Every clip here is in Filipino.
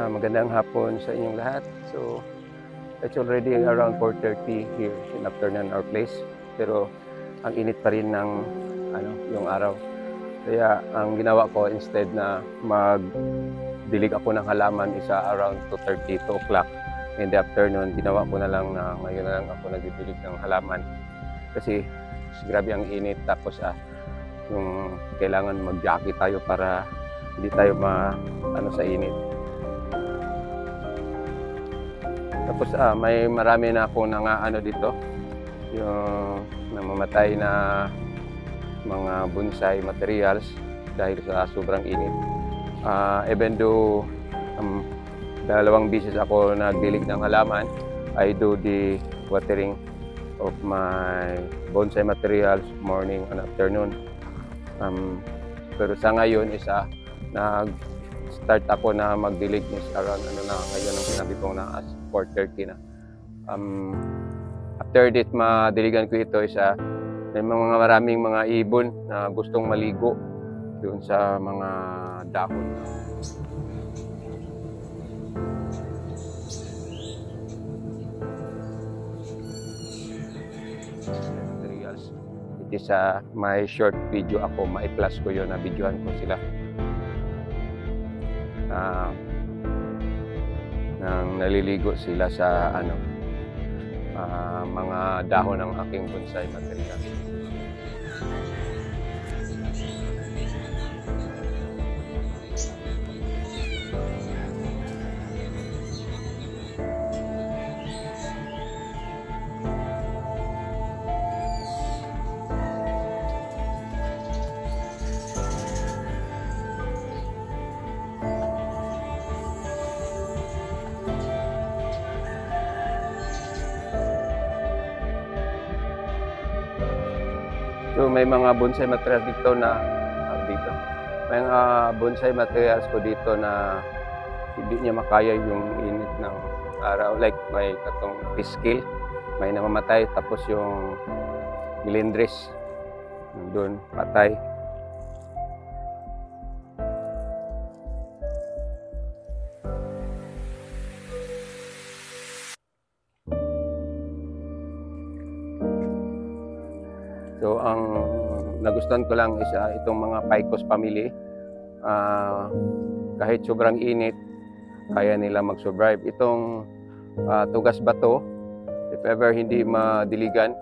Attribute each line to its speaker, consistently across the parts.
Speaker 1: Magandang hapon sa inyong lahat. So, it's already around 4:30 here in afternoon our place. Pero ang init pa rin ng yung araw. Kaya ang ginawa ko, instead na magdilig ako ng halaman, isa around 2:30, 2 o'clock in the afternoon, ginawa ko na lang na ngayon na lang ako nagdidilig ng halaman. Kasi grabe ang init, tapos yung kailangan mag-jacket tayo para hindi tayo sa init. Tapos may marami na ako dito, yung namamatay na mga bonsai materials dahil sa sobrang init. Even though 2 beses ako nagdilig ng halaman, I do the watering of my bonsai materials morning and afternoon. Pero sa ngayon nag-start ako na magdilig around ngayon ang sinabi ko na 4:30 na. After that madiligan ko ito may maraming mga ibon na gustong maligo doon sa mga dahon. Materials. It is my short video ako, mai-plus ko yun, na videohan ko sila. Nang naliligo sila sa mga dahon ng aking bonsai material. So may mga bonsai materials dito may mga bonsai materials ko dito na hindi niya makaya yung init ng araw. Like may katong piskil, may namamatay, tapos yung milindres doon patay. So ang nagustuhan ko lang is itong mga Ficus family. Kahit sobrang init, kaya nila mag-survive. Itong tugas bato, if ever hindi madiligan,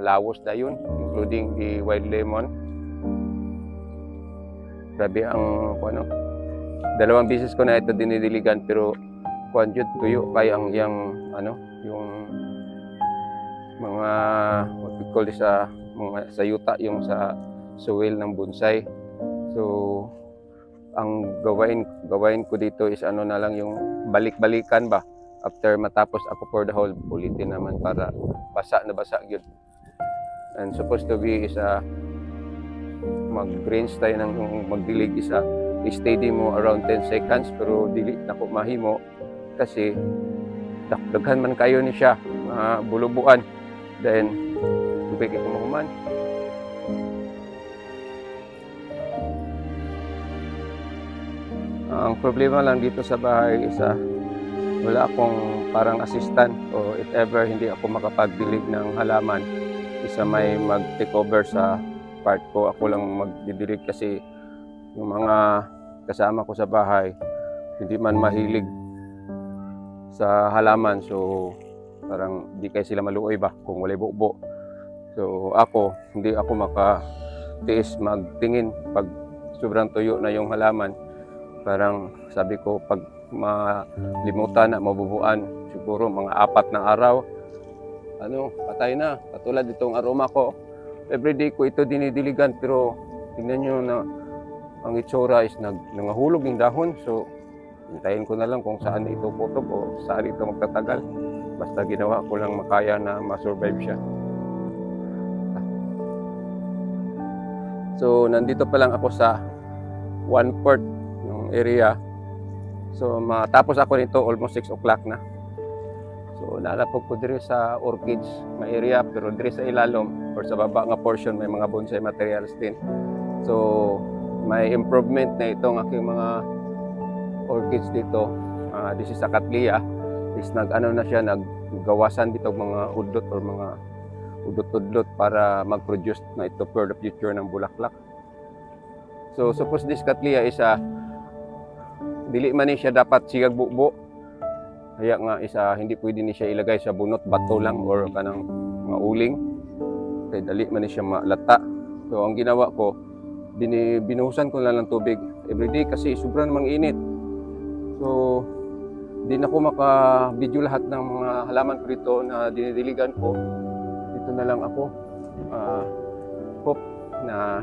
Speaker 1: lawos na yun, including the wild lemon. Grabe ang 2 beses ko na ito dinidiligan, pero tuyo pa yung mga what we call this, mga sayuta, yung sa soil ng bonsai. So ang gawain ko dito is na lang yung balik-balikan ba. After matapos ako for the whole, ulitin naman para basa yun. And supposed to be is mag-rinse tayo ng magdilig steady mo around 10 seconds, pero dili na ko mahimo kasi daghan man kayo ni siya, bulubuan. Then tubig ko mahuman. Ang problema lang dito sa bahay is wala akong parang assistant, o if ever hindi ako makapagdilig ng halaman, may mag-take over sa part ko. Ako lang magdidilig kasi yung mga kasama ko sa bahay hindi man mahilig sa halaman, so parang di kayo sila maluoy ba kung wala bubo. So hindi ako makatiis magtingin pag sobrang tuyo na yung halaman. Parang sabi ko, pag malimutan na mabubuan, siguro mga 4 na araw, patay na. Katulad itong aroma ko, everyday ko ito dinidiligan, pero tingnan nyo na ang itsura is nangahulog yung dahon. So hintayin ko na lang kung saan ito putok o saan ito magtatagal. Basta ginawa ko lang makaya na ma-survive siya. So nandito pa lang ako sa 1/4 ng area. So matapos ako nito almost 6 o'clock na. So nalapog ko diri sa orchids na area, pero diri sa ilalom or sa baba nga portion may mga bonsai materials din. So may improvement na itong aking mga orchids dito. this is sa Katlia, is nag-ano na siya, naggawasan dito mga udlot or mga udlot-udlot para mag-produce na ito for the future ng bulaklak. So suppose this Katlia is dili man ni siya dapat sigag bubo. Kaya nga hindi pwede ni siya ilagay sa bunot bato lang or kanang mga uling. Kaya dali man ni siya malata. So ang ginawa ko, binuhusan ko lang ng tubig everyday kasi sobrang namang init. So di na ko maka-video lahat ng mga halaman ko dito na dinidiligan ko. Dito na lang ako. Hope na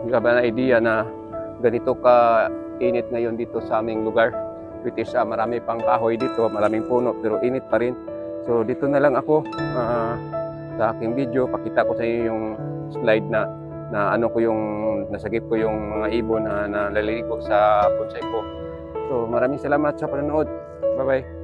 Speaker 1: hindi ka ba na idea na ganito ka init ngayon dito sa aming lugar. Which is marami pang kahoy dito, maraming puno pero init pa rin. So dito na lang ako sa aking video. Pakita ko sa inyo yung slide na ano ko yung nasagip ko yung mga ibon na naliligo sa bonsai ko. So maraming salamat sa panonood. Bye bye.